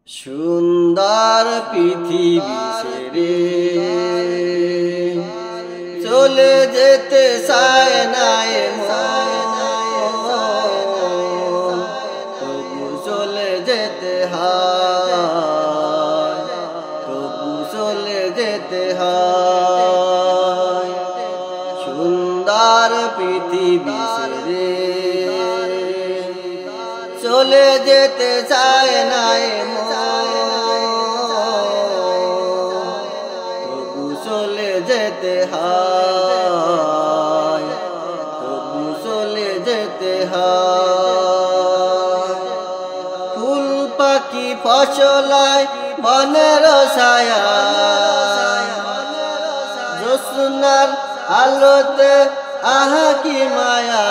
সুন্দর পৃথিবী ছেড়ে চলে যেতে চায় না তবু চলে যেতে হয়, তবু চলে যেতে হয়। সুন্দর পৃথিবী ছেড়ে চলে যেতে চায় না তবু চলে যেতে হয়, তবু চলে যেতে হয়। ফুল পাখি ফসলায় বনের ছায়া জ্যোৎস্নার আলোতে আহা কি মায়া।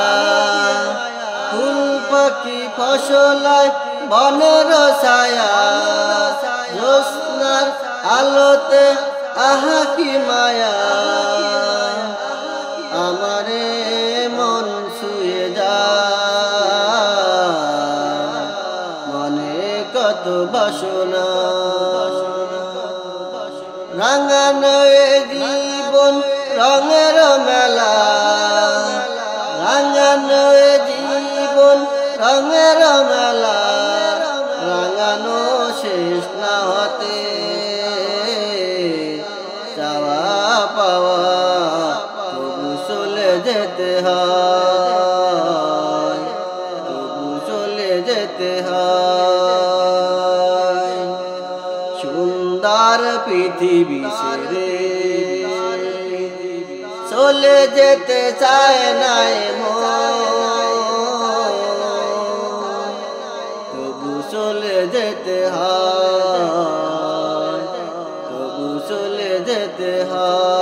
ফুল পাখি ফসলায় বনের ছায়া জ্যোৎস্নার আলোতে আহা কি মায়া। আমারে মন ছুঁয়ে যায়, মনে কত বাসনা। রাঙানো এ জীবন রঙের মেলা, রাঙানো এ জীবন রঙের মেলা। রাঙানো শেষ না হতে চাওয়া পাওয়া তবু চলে যেতে হয়, তবু চলে যেতে হয়। সুন্দর পৃথিবী ছেড়ে চলে যেতে চায় না তবু চলে যেতে হয়, তবু চলে যেতে হয়।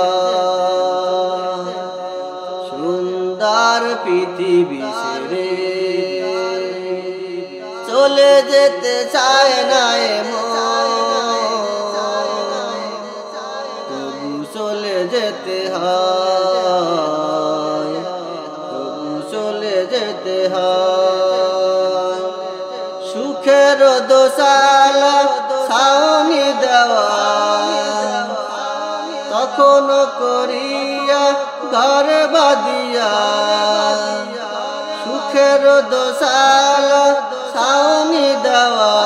সুন্দর পৃথিবী ছেড়ে চলে যেতে চায় না তবু চলে যেতে হয়, তবু চলে যেতে হয়। সুখের দোসালা ছাউনি দেওয়া তখন করিয়া ঘর বাঁধিয়া। সুখের দোসালা ছাউনি দেওয়া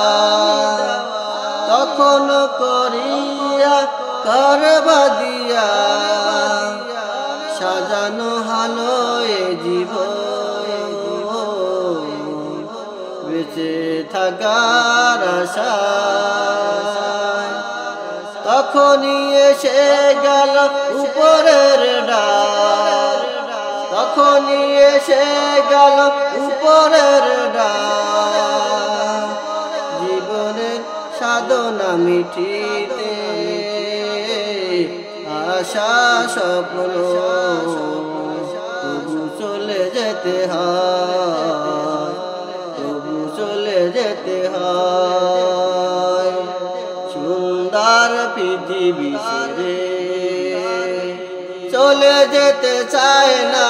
তখন করিয়া ঘর বাঁধিয়া। সাজানো হালো এ জীবন বেঁচে থাকার আশায়। তখনই এসে গেল উপরের ডাক, তখনই এসে গেল উপরের ডাক। জীবনের সাধনা মিটিতে আশা স্বপ্ন তবু চলে যেতে হয়, তবু চলে যেতে হয়। সুন্দর পৃথিবী ছেড়ে চলে যেতে চায় না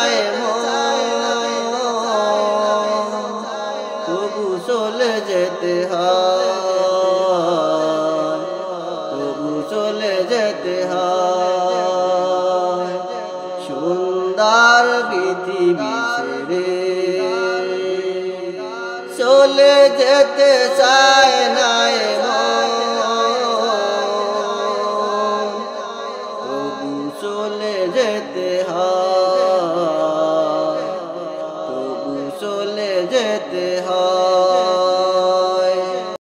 তবু চলে যেতে হয়, তবু চলে যেতে হয়। সুন্দর পৃথিবী ছেড়ে চলে যেতে চায় না তবু চলে যেতে হয়, তবু চলে যেতে হয়।